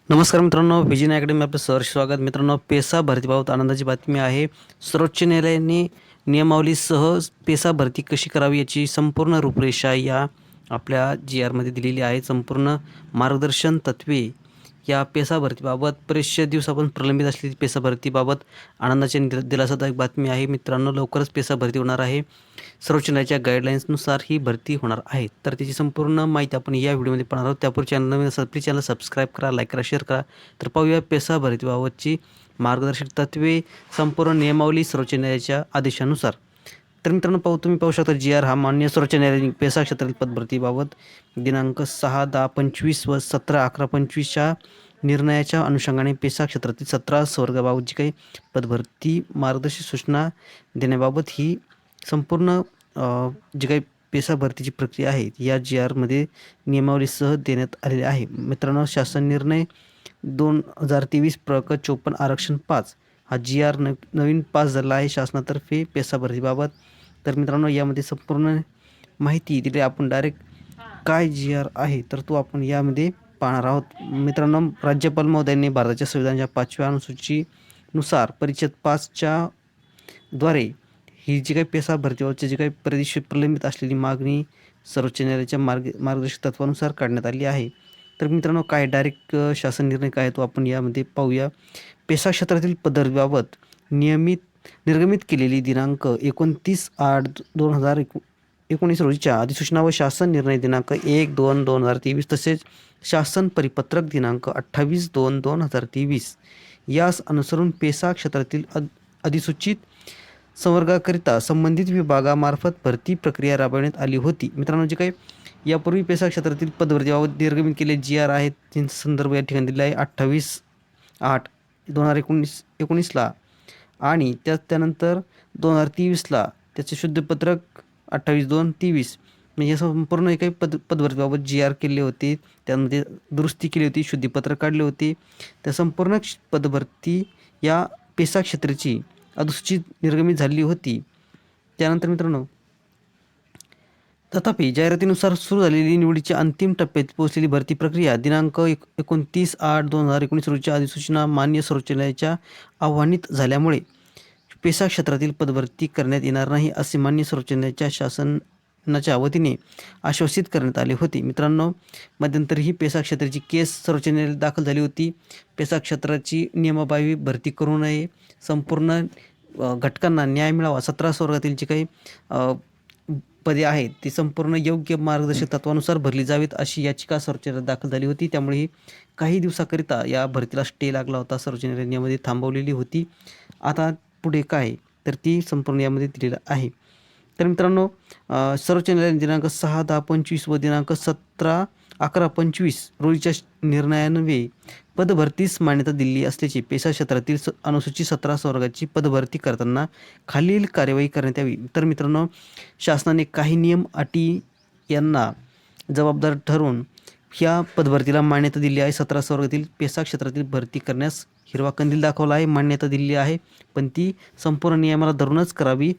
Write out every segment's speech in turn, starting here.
नमस्कार मित्रांनो, vision academy आपलं सहर्ष स्वागत. मित्रांनो, पेसा भरतीबाबत आनंदाची बातमी आहे. सर्वोच्च न्यायालयाने नियमावलीसह पेसा भरती कशी करावी याची संपूर्ण रूपरेषा या आपल्या जी-आरमध्ये दिलेली आहे. संपूर्ण मार्गदर्शन तत्त्वे या पेसा भरतीबाबत बरेचसे दिवसापासून प्रलंबित असलेली पेसा भरतीबाबत आनंदाची आणि दिलासादायक बातमी आहे. मित्रांनो, लवकरच पेसा भरती होणार आहे. सर्वोच्च न्यायालयाच्या गाईडलाईन्सनुसार ही भरती होणार आहे. तर त्याची संपूर्ण माहिती आपण या व्हिडिओमध्ये पाहणार आहोत. त्यापूर्वी चॅनल नवीन असेल प्लीज चॅनल सबस्क्राईब करा, लाईक करा, शेअर करा. तर पाहूया पेसा भरतीबाबतची मार्गदर्शक तत्त्वे, संपूर्ण नियमावली सर्वोच्च न्यायालयाच्या आदेशानुसार. तर मित्रांनो, तुम्ही पाहू शकता जी-आर हा मान्य सर्वोच्च न्यायालयाने पेसा क्षेत्रातील पदभरतीबाबत दिनांक 6/10/25 व 17/11/25च्या निर्णयाच्या अनुषंगाने पेसा क्षेत्रातील 17 संवर्गाबाबत जी काही पदभरती मार्गदर्शक सूचना देण्याबाबत ही संपूर्ण जी काही पेसा भरतीची प्रक्रिया आहे या जी-आरमध्ये नियमावलीसह देण्यात आलेली आहे. मित्रांनो, शासन निर्णय 2023 प्रक 54 आरक्षण 5 हा जी-आर नवीन पास झाला आहे शासनातर्फे पेसा भरतीबाबत. तर मित्रांनो, यामध्ये संपूर्ण माहिती दिली. आपण डायरेक्ट काय जी-आर आहे तर तो आपण यामध्ये पाहणार आहोत. मित्रांनो, राज्यपाल महोदयांनी भारताच्या संविधानाच्या 5व्या अनुसूचीनुसार परिच्छेद 5च्या द्वारे ही जी काही पेसा भरतीबाबतची जी काही प्रदेश प्रलंबित असलेली मागणी सर्वोच्च न्यायालयाच्या मार्गदर्शक तत्त्वानुसार काढण्यात आली आहे. तर मित्रांनो, काय डायरेक्ट शासन निर्णय काय तो आपण यामध्ये पाहूया. पेसा क्षेत्रातील पदवीबाबत निर्गमित केलेली दिनांक 29/8/2019 रोजीच्या अधिसूचना व शासन निर्णय दिनांक 1/2/2023 तसेच शासन परिपत्रक दिनांक 28/2/2023 यास अनुसरून पेसा क्षेत्रातील अधिसूचित संवर्गाकरिता संबंधित विभागामार्फत भरती प्रक्रिया राबविण्यात आली होती. मित्रांनो, जे काही यापूर्वी पेसा क्षेत्रातील पदभरतीबाबत निर्गमित केले जी-आर आहेत त्यांचा संदर्भ या ठिकाणी दिला आहे 28/8/2019 आणि त्यानंतर 2023 त्याचे शुद्धपत्रक 28/2/23 म्हणजे हे संपूर्ण काही पदभरतीबाबत जी-आर केले होते. त्यामध्ये दुरुस्ती केली होती, शुद्धीपत्रक काढले होते. त्या संपूर्ण पदभरती या पेसा क्षेत्राची अधिसूचित निर्गमित झालेली होती. त्यानंतर मित्रांनो, तथापि जाहिरातीनुसार सुरू झालेली निवडीच्या अंतिम टप्प्यात पोहोचलेली भरती प्रक्रिया दिनांक 29/8/2019 रोजीच्या अधिसूचना मान्य सर्वोच्च न्यायालयाच्या आव्हानित झाल्यामुळे पेसा क्षेत्रातील पदभरती करण्यात येणार नाही असे मान्य सर्वोच्च न्यायालयाच्या शासनाच्या वतीने आश्वासित करण्यात आले होते. मित्रांनो, मध्यंतरी ही पेसा क्षेत्राची केस सर्वोच्च न्यायालयात दाखल झाली होती. पेसा क्षेत्राची नियमाबाह्य भरती करू नये, संपूर्ण घटकांना न्याय मिळावा, 17 वर्गातील जी काही पदे आहेत ती संपूर्ण योग्य मार्गदर्शक तत्वानुसार भरली जावीत अशी याचिका सर्वोच्च न्यायालयात दाखल झाली होती. त्यामुळे काही दिवसाकरिता या भरतीला स्टे लागला होता. सर्वोच्च न्यायालयाने थांबवलेली होती. आता पुढे काय तर ती संपूर्ण यामध्ये दिलेलं आहे. तर मित्रांनो, सर्वोच्च न्यायालयाने दिनांक 6/10/25 व दिनांक 17/11/25 रोजीच्या निर्णयान्वये पदभरतीस मान्यता दिली असल्याचे पेसा क्षेत्रातील अनुसूचित 17 संवर्गाची पदभरती करताना खालील कार्यवाही करण्यात यावी. तर मित्रांनो, शासनाने काही नियम अटी यांना जबाबदार ठरवून ह्या पदभरतीला मान्यता दिली आहे. 17 संवर्गातील पेसा क्षेत्रातील भरती करण्यास हिरवा कंदील दाखवला आहे, मान्यता दिली आहे. पण ती संपूर्ण नियमाला धरूनच करावी,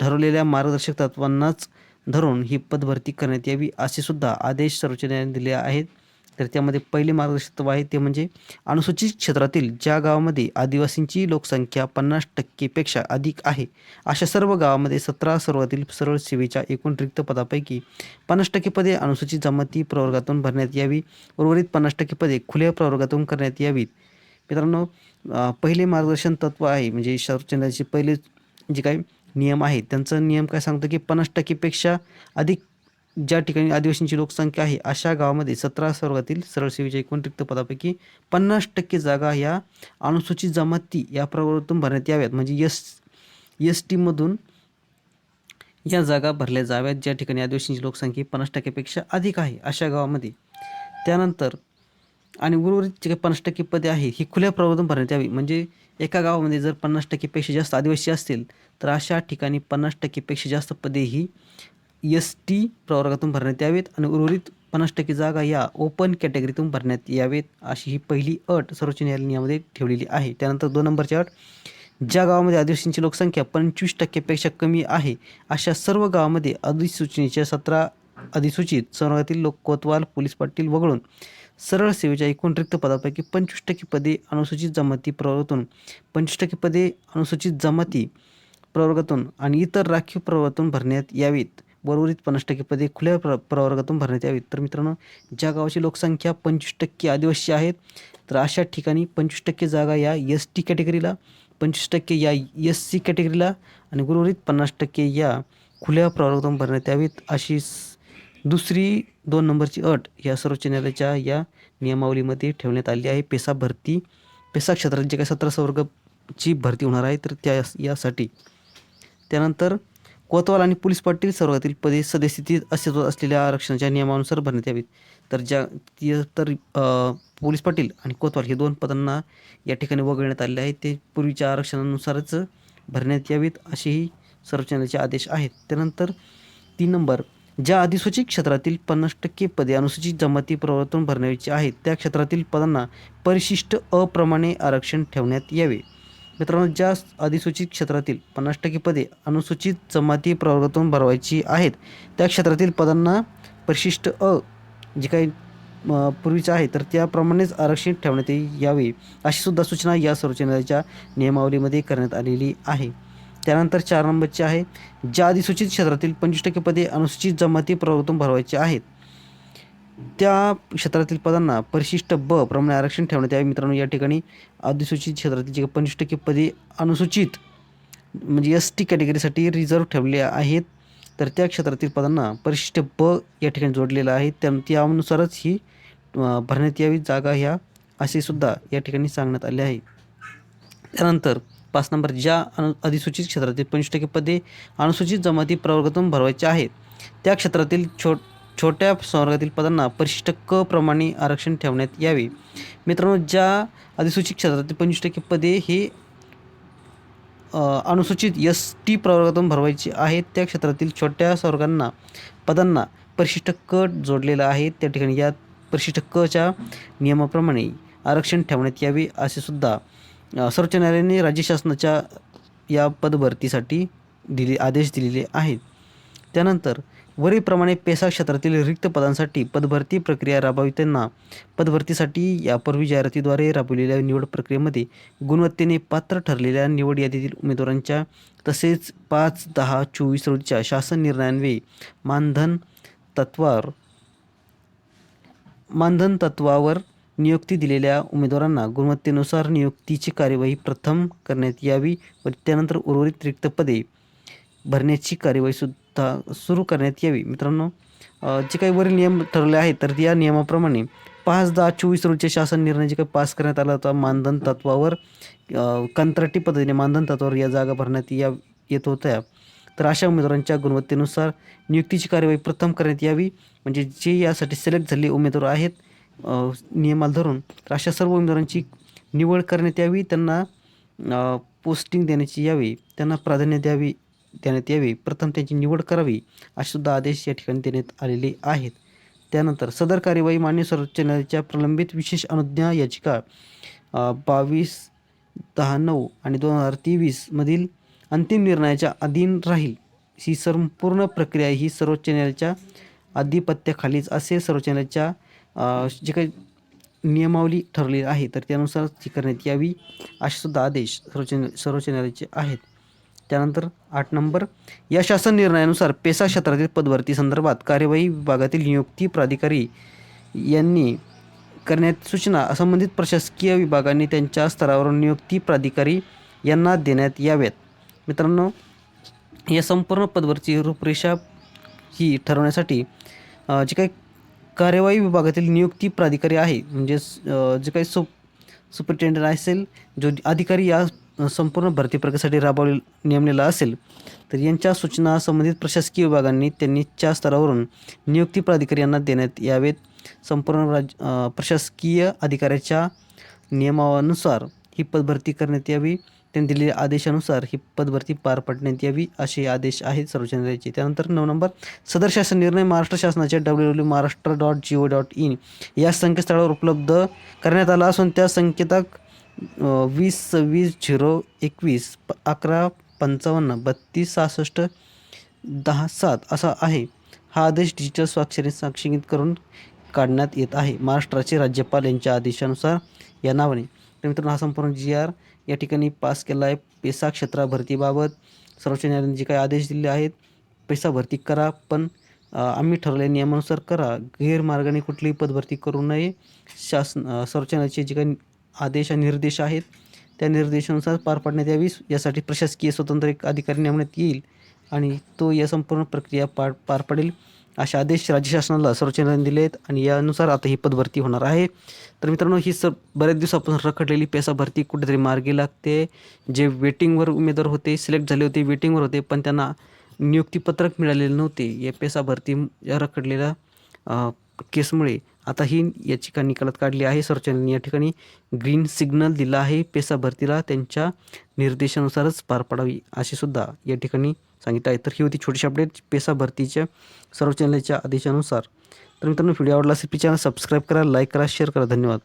ठरवलेल्या मार्गदर्शक तत्वांनाच धरून ही पदभरती करण्यात यावी असे सुद्धा आदेश सर्वोच्च न्यायालयाने दिले आहेत. तर त्यामध्ये पहिले मार्गदर्शक तत्व आहे ते म्हणजे अनुसूचित क्षेत्रातील ज्या गावामध्ये आदिवासींची लोकसंख्या 50% अधिक आहे अशा सर्व गावामध्ये 17 सर्वातील सरळ सेवेच्या एकूण रिक्त पदापैकी 50% पदे अनुसूचित जमाती प्रवर्गातून भरण्यात यावी. उर्वरित 50% पदे खुल्या प्रवर्गातून करण्यात यावीत. मित्रांनो, पहिले मार्गदर्शन तत्व आहे म्हणजे सर्वोच्च न्यायालयाचे पहिले जे काही नियम आहेत त्यांचा नियम काय सांगतं की 50%पेक्षा अधिक ज्या ठिकाणी आदिवासींची लोकसंख्या आहे अशा गावामध्ये 17 वर्गातील सरळ सेवेच्या एकूण रिक्त पदापैकी 50% जागा या अनुसूचित जमाती या प्रवर्गातून भरण्यात याव्यात. म्हणजे एस-टीमधून या जागा भरल्या जाव्यात ज्या ठिकाणी आदिवासींची लोकसंख्या 50%पेक्षा अधिक आहे अशा गावामध्ये. त्यानंतर आणि उर्वरित जे काही 50% पदे आहे ही खुल्या प्रवर्गातून भरण्यात यावी. म्हणजे एका गावामध्ये जर 50%पेक्षा जास्त आदिवासी असतील तर अशा ठिकाणी 50%पेक्षा जास्त पदे ही एस-टी प्रवर्गातून भरण्यात यावेत आणि उर्वरित 50% जागा या ओपन कॅटेगरीतून भरण्यात यावेत अशी ही पहिली अट सर्वोच्च न्यायालयामध्ये ठेवलेली आहे. त्यानंतर 2 नंबरची अट, ज्या गावामध्ये आदिवासींची लोकसंख्या 25%पेक्षा कमी आहे अशा सर्व गावामध्ये अधिसूचनेच्या 17 अधिसूचित संवर्गातील लोक कोतवाल, पोलीस पाटील वगळून सरळ सेवेच्या एकूण रिक्त पदापैकी 25% पदे अनुसूचित जमाती प्रवर्गातून, 25% पदे अनुसूचित जमाती प्रवर्गातून आणि इतर राखीव प्रवर्गातून भरण्यात यावीत. उर्वरित 50% पदे खुल्या प्रवर्गातून भरण्यात यावीत. तर मित्रांनो, ज्या गावाची लोकसंख्या 25% आदिवासी आहेत, तर अशा ठिकाणी 25% जागा या ST कॅटेगरीला, 25% या SC कॅटेगरीला आणि उर्वरित 50% या खुल्या प्रवर्गातून भरण्यात यावीत. अशी दुसरी 2 नंबरची अट या सर्वोच्च न्यायालयाच्या या नियमावलीमध्ये ठेवण्यात आली आहे. पेसा क्षेत्रात जे काही 17 संवर्गची भरती होणार आहे, तर यासाठी. त्यानंतर कोतवाल आणि पोलीस पाटील संवर्गातील पदे सद्यस्थितीत अस्तित्वात असलेल्या आरक्षणाच्या नियमानुसार भरण्यात यावीत. तर पोलीस पाटील आणि कोतवाल हे 2 पदांना या ठिकाणी वगळण्यात आलेले आहेत. ते पूर्वीच्या आरक्षणानुसारच भरण्यात यावीत असेही सर्वोच्च न्यायालयाचे आदेश आहेत. त्यानंतर 3 नंबर, ज्या अधिसूचित क्षेत्रातील 50% पदे अनुसूचित जमाती प्रवर्गातून भरण्याची आहेत, त्या क्षेत्रातील पदांना परिशिष्ट अ प्रमाणे आरक्षण ठेवण्यात यावे. मित्रांनो, ज्या अधिसूचित क्षेत्रातील 50% पदे अनुसूचित जमाती प्रवर्गातून भरवायची आहेत, त्या क्षेत्रातील पदांना परिशिष्ट अ जे काही पूर्वीचं आहे, तर त्याप्रमाणेच आरक्षण ठेवण्यात यावे अशी सुद्धा सूचना या सर्वोच्च न्यायालयाच्या नियमावलीमध्ये करण्यात आलेली आहे. त्यानंतर 4 नंबरचे आहे, ज्या अधिसूचित क्षेत्रातील 25% पदे अनुसूचित जमाती प्रवर्गातून भरवायची आहेत, त्या क्षेत्रातील पदांना परिशिष्ट ब प्रमाणे आरक्षण ठेवण्यात यावे. मित्रांनो, या ठिकाणी अधिसूचित क्षेत्रातील जे 25% पदे अनुसूचित म्हणजे ST कॅटेगरीसाठी रिझर्व्ह ठेवले आहेत, तर त्या क्षेत्रातील पदांना परिशिष्ट ब या ठिकाणी जोडलेलं आहे. त्यानुसारच ही भरण्यात यावी जागा ह्या असे सुद्धा या ठिकाणी सांगण्यात आले आहे. त्यानंतर 5 नंबर, ज्या अधिसूचित क्षेत्रातील 25% पदे अनुसूचित जमाती प्रवर्गातून भरवायचे आहेत, त्या क्षेत्रातील छोट्या संवर्गातील पदांना परिशिष्ट क प्रमाणे आरक्षण ठेवण्यात यावे. मित्रांनो, ज्या अधिसूचित क्षेत्रातील 25% पदे हे अनुसूचित ST प्रवर्गातून भरवायची आहेत, त्या क्षेत्रातील छोट्या पदांना परिशिष्ट क जोडलेला आहे. त्या ठिकाणी या परिशिष्ट कच्या नियमाप्रमाणे आरक्षण ठेवण्यात यावे असे सुद्धा सर्वोच्च न्यायालयाने राज्य शासनाच्या या पदभरतीसाठी आदेश दिलेले आहेत. त्यानंतर वरीलप्रमाणे पेसा क्षेत्रातील रिक्त पदांसाठी पदभरती प्रक्रिया राबविताना पदभरतीसाठी यापूर्वी जाहिरातीद्वारे राबवलेल्या निवड प्रक्रियेमध्ये गुणवत्तेने पात्र ठरलेल्या निवड यादीतील उमेदवारांच्या तसेच 5/10/24 रोजीच्या शासन निर्णयान्वये मानधन तत्वावर नियुक्ती दिलेल्या उमेदवारांना गुणवत्तेनुसार नियुक्तीची कार्यवाही प्रथम करण्यात यावी व त्यानंतर उर्वरित रिक्त पदे भरण्याची कार्यवाही सुद्धा सुरू करण्यात यावी. मित्रांनो, जे काही वरील नियम ठरवले आहेत, तर या नियमाप्रमाणे 5/10/24 रोजीच्या शासन निर्णय जे काही पास करण्यात आला होता, मानधन तत्वावर कंत्राटी पद्धतीने मानधन तत्वावर या जागा भरण्यात येत होत्या, तर अशा उमेदवारांच्या गुणवत्तेनुसार नियुक्तीची कार्यवाही प्रथम करण्यात यावी. म्हणजे जे यासाठी सिलेक्ट झालेले उमेदवार आहेत नियमाला धरून, तर अशा सर्व उमेदवारांची निवड करण्यात यावी, त्यांना पोस्टिंग देण्याची यावी, त्यांना प्राधान्य देण्यात यावे, प्रथम त्यांची निवड करावी असे सुद्धा आदेश या ठिकाणी देण्यात आलेले आहेत. त्यानंतर सदर कार्यवाही मान्य सर्वोच्च न्यायालयाच्या प्रलंबित विशेष अनुज्ञा याचिका 22/10/9 आणि 2023 मधील अंतिम निर्णयाच्या अधीन राहील. ही संपूर्ण प्रक्रिया ही सर्वोच्च न्यायालयाच्या आधिपत्याखालीच असे सर्वोच्च न्यायालयाच्या जे काही नियमावली ठरलेली आहे, तर त्यानुसार ती करण्यात यावी असे सुद्धा आदेश सर्वोच्च न्यायालयाचे आहेत. त्यानंतर 8 नंबर, या शासन निर्णयानुसार पेसा क्षेत्रातील पदभरती संदर्भात कार्यवाही विभागातील नियुक्ती प्राधिकारी यांनी करण्यात सूचना संबंधित प्रशासकीय विभागांनी त्यांच्या स्तरावरून नियुक्ती प्राधिकारी यांना देण्यात याव्यात. मित्रांनो, या संपूर्ण पदभरती रूपरेषा ही ठरवण्यासाठी जे काही कार्यवाही विभागातील नियुक्ती प्राधिकारी आहे, म्हणजेच जे काही सुपरिटेंडंट असेल, जो अधिकारी या संपूर्ण भरती प्रक्रियेसाठी नेमलेला असेल, तर यांच्या सूचना संबंधित प्रशासकीय विभागांनी त्यांच्या स्तरावरून नियुक्ती प्राधिकारी यांना देण्यात यावेत. संपूर्ण प्रशासकीय अधिकाऱ्याच्या नियमानुसार ही पदभरती करण्यात यावी. त्यांनी दिलेल्या आदेशानुसार ही पदभरती पार पाडण्यात यावी असे आदेश आहेत सर्वोच्च न्यायालयाचे. त्यानंतर 9 नंबर, सदर शासन निर्णय महाराष्ट्र शासनाच्या www.maharashtra.go.in या संकेतस्थळावर उपलब्ध करण्यात आला असून त्या संकेताक 20/26/021 11/55/3266-10/7 असा आहे. हा आदेश डिजिटल स्वाक्षरीने साक्षीकृत करून काढण्यात येत आहे. महाराष्ट्राचे राज्यपाल यांच्या आदेशानुसार या नावाने. तर मित्रांनो, हा संपूर्ण GR या ठिकाणी पास केला आहे. पेसा क्षेत्रा भरतीबाबत सर्वोच्च न्यायालयाने जे काही आदेश दिले आहेत, पेसा भरती करा, पण आम्ही ठरवलेल्या नियमानुसार करा. गैरमार्गाने कुठलीही पदभरती करू नये. सर्वोच्च न्यायालयाचे जे काही आदेश आणि निर्देश आहेत, त्या निर्देशानुसार पार पाडण्यात यावी. यासाठी प्रशासकीय स्वतंत्र एक अधिकारी नेमण्यात येईल आणि तो या संपूर्ण प्रक्रिया पार पाडेल. असे आदेश राज्य शासनाला सर्वोच्च न्यायालयाने दिले आहेत आणि यानुसार आता ही पदभरती होणार आहे. तर मित्रांनो, ही बऱ्याच दिवसापासून रखडलेली पेसा भरती कुठेतरी मार्गी लागते. जे वेटिंगवर उमेदवार होते, सिलेक्ट झाले होते, वेटिंगवर होते, पण त्यांना नियुक्तीपत्रक मिळालेले नव्हते. या पेसा भरती या रखडलेल्या केसमुळे आता ही याचिका निकालात काढली आहे. सर्वोच्च न्यायालयाने या ठिकाणी ग्रीन सिग्नल दिला आहे. पेसा भरतीला त्यांच्या निर्देशानुसारच पार पाडावी असे सुद्धा या ठिकाणी सांगितलं आहे. तर ही होती छोटीशी अपडेट पेसा भरतीच्या सर्वोच्च न्यायालयाच्या आदेशानुसार. तर मित्रांनो, व्हिडिओ आवडला असेल चॅनल सबस्क्राईब करा, लाईक करा, शेअर करा. धन्यवाद.